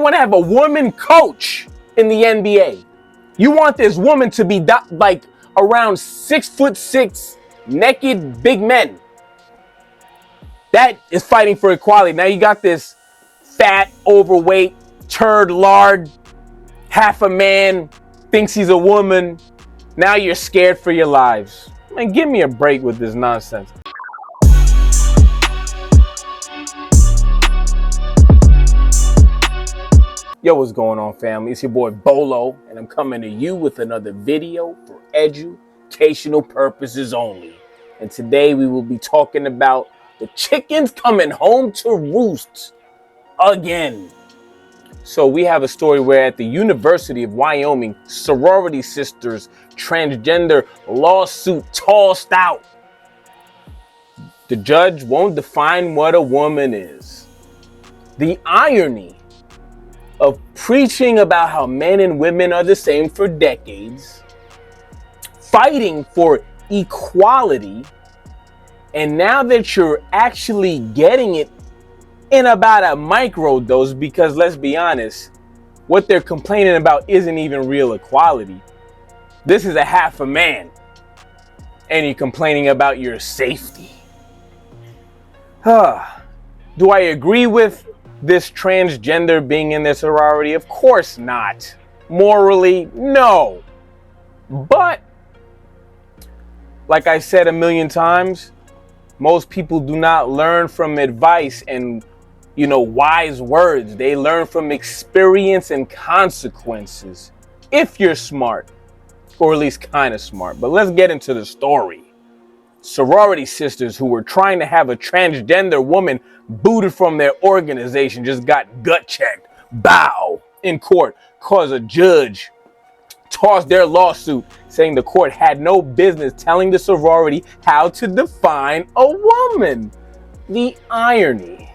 want to have a woman coach in the NBA. You want this woman to be like around 6'6", naked big men. That is fighting for equality. Now you got this fat, overweight, turd lard, half a man, thinks he's a woman. Now you're scared for your lives. Man, give me a break with this nonsense. Yo, what's going on, family? It's your boy Bolo, and I'm coming to you with another video for educational purposes only. And today we will be talking about the chickens coming home to roost again. So we have a story where at the University of Wyoming, sorority sisters, transgender lawsuit tossed out. The judge won't define what a woman is. The irony of preaching about how men and women are the same for decades, fighting for equality, and now that you're actually getting it in about a micro dose, because let's be honest, what they're complaining about isn't even real equality. This is a half a man, and you're complaining about your safety. Do I agree with this transgender being in the sorority? Of course not. Morally, no. But, like I said a million times, most people do not learn from advice and, wise words. They learn from experience and consequences. If you're smart, or at least kind of smart. But let's get into the story. Sorority sisters who were trying to have a transgender woman booted from their organization just got gut checked, in court, cause a judge tossed their lawsuit, saying the court had no business telling the sorority how to define a woman. The irony.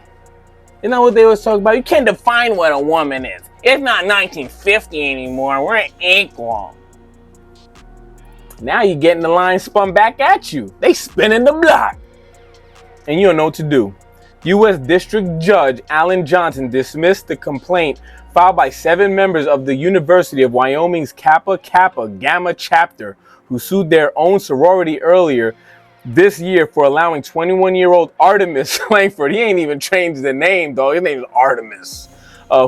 You know what they was talking about? You can't define what a woman is. It's not 1950 anymore. We're equal. Now you're getting the line spun back at you. They spinning the block. And you don't know what to do. U.S. District Judge Alan Johnson dismissed the complaint filed by 7 members of the University of Wyoming's Kappa Kappa Gamma chapter, who sued their own sorority earlier this year for allowing 21-year-old Artemis Langford, he ain't even changed the name though, his name is Artemis,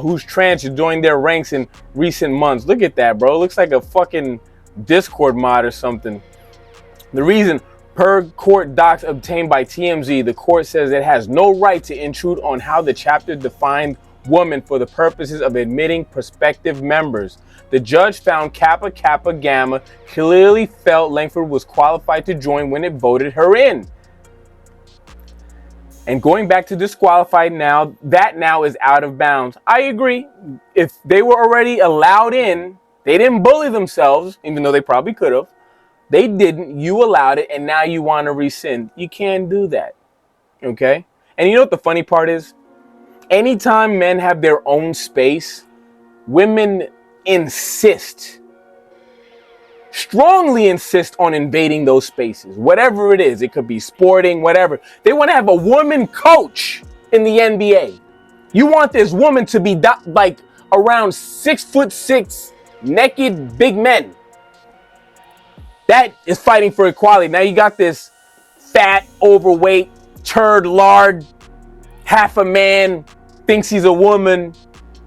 who's trans, to join their ranks in recent months. Look at that, bro. It looks like a fucking Discord mod or something. The reason, per court docs obtained by TMZ, the court says it has no right to intrude on how the chapter defined woman for the purposes of admitting prospective members. The judge found Kappa Kappa Gamma clearly felt Langford was qualified to join when it voted her in. And going back to disqualified now, that now is out of bounds. I agree. If they were already allowed in, they didn't bully themselves, even though they probably could have. They didn't. You allowed it, and now you want to rescind. You can't do that. Okay? And you know what the funny part is? Anytime men have their own space, women strongly insist on invading those spaces. Whatever it is. It could be sporting, whatever. They want to have a woman coach in the NBA. You want this woman to be like around 6'6", naked big men. That is fighting for equality. Now you got this fat, overweight, turd lard, half a man, thinks he's a woman.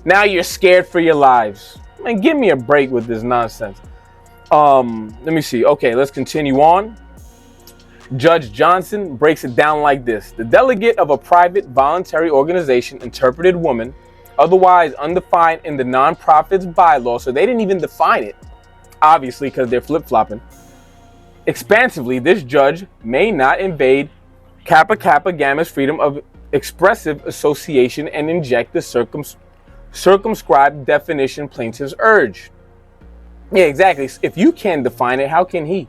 Now you're scared for your lives. Man, give me a break with this nonsense. Let me see. Okay, let's continue on. Judge Johnson breaks it down like this. The delegate of a private voluntary organization interpreted woman, otherwise undefined in the nonprofit's bylaw, so they didn't even define it, obviously, because they're flip-flopping. Expansively, this judge may not invade Kappa Kappa Gamma's freedom of expressive association and inject the circumscribed definition plaintiffs urge. Yeah, exactly. If you can define it, how can he?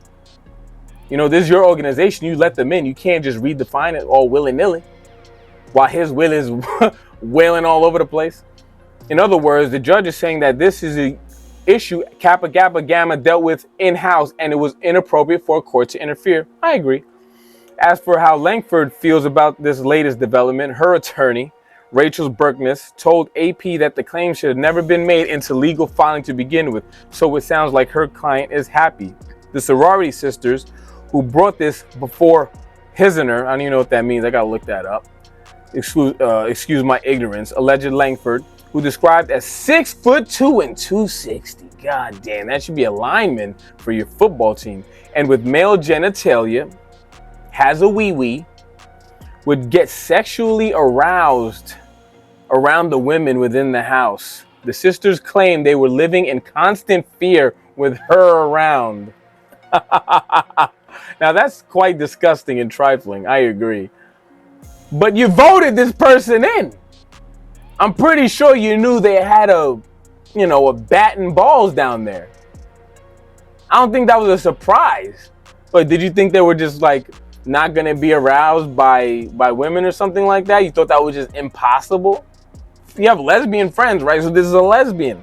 This is your organization. You let them in. You can't just redefine it all willy-nilly while his will is wailing all over the place. In other words, the judge is saying that this is an issue Kappa Kappa Gamma dealt with in-house, and it was inappropriate for a court to interfere. I agree. As for how Langford feels about this latest development, her attorney, Rachel Berkness, told AP that the claim should have never been made into legal filing to begin with, so it sounds like her client is happy. The sorority sisters who brought this before Hisner, I don't even know what that means, I gotta look that up, excuse my ignorance, alleged Langford, who described as 6'2" and 260. God damn, that should be a lineman for your football team. And with male genitalia, has a wee-wee, would get sexually aroused around the women within the house. The sisters claimed they were living in constant fear with her around. Now that's quite disgusting and trifling, I agree. But you voted this person in. I'm pretty sure you knew they had a bat and balls down there. I don't think that was a surprise. But did you think they were just like not gonna be aroused by women or something like that? You thought that was just impossible? You have lesbian friends, right? So this is a lesbian.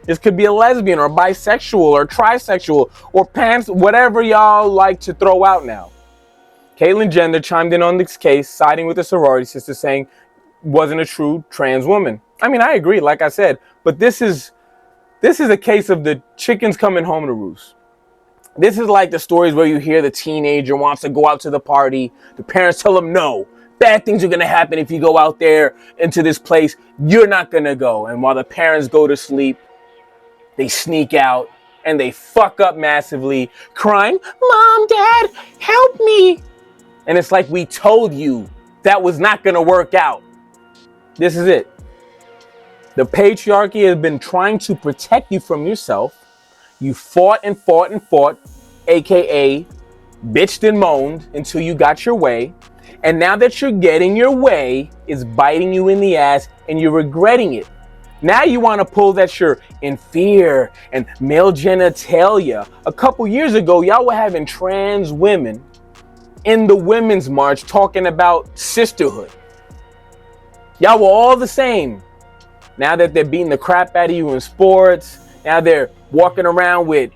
This could be a lesbian or bisexual or trisexual or pants, whatever y'all like to throw out now. Caitlyn Jenner chimed in on this case, siding with the sorority sister, saying wasn't a true trans woman. I mean, I agree, like I said, but this is a case of the chickens coming home to roost. This is like the stories where you hear the teenager wants to go out to the party. The parents tell them, no, bad things are going to happen if you go out there into this place. You're not going to go. And while the parents go to sleep, they sneak out and they fuck up massively, crying, Mom, Dad, help me. And it's like, we told you that was not going to work out. This is it. The patriarchy has been trying to protect you from yourself. You fought and fought and fought, aka bitched and moaned until you got your way. And now that you're getting your way, it's biting you in the ass and you're regretting it. Now you want to pull that you're in fear and male genitalia. A couple years ago, y'all were having trans women in the Women's March talking about sisterhood. Y'all were all the same. Now that they're beating the crap out of you in sports, now they're walking around with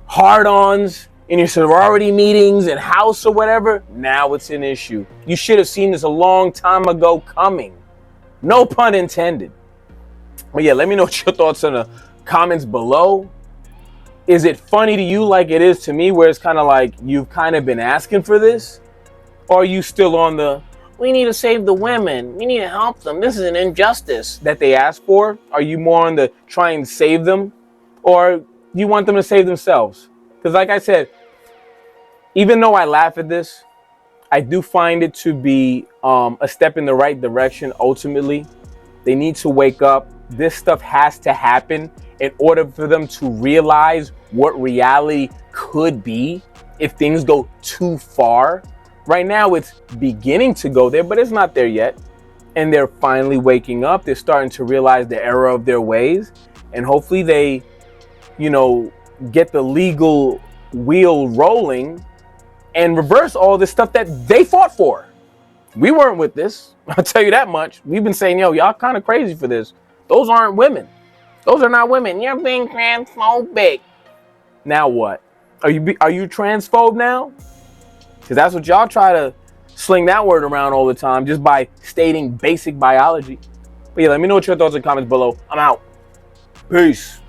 hard-ons in your sorority meetings and house or whatever, now it's an issue. You should have seen this a long time ago coming. No pun intended. But yeah, let me know what your thoughts in the comments below. Is it funny to you like it is to me, where it's kind of like you've kind of been asking for this? Or are you still on the, we need to save the women, we need to help them, this is an injustice that they asked for? Are you more on the trying to save them? Or you want them to save themselves? Because like I said, even though I laugh at this, I do find it to be a step in the right direction. Ultimately, they need to wake up. This stuff has to happen in order for them to realize what reality could be if things go too far. Right now, it's beginning to go there, but it's not there yet. And they're finally waking up. They're starting to realize the error of their ways. And hopefully they, get the legal wheel rolling and reverse all this stuff that they fought for. We weren't with this. I'll tell you that much. We've been saying, y'all kind of crazy for this. Those aren't women. Those are not women. You're being transphobic. Now what? Are you transphobe now? Because that's what y'all try to sling that word around all the time just by stating basic biology. But yeah, let me know what your thoughts and comments below. I'm out. Peace.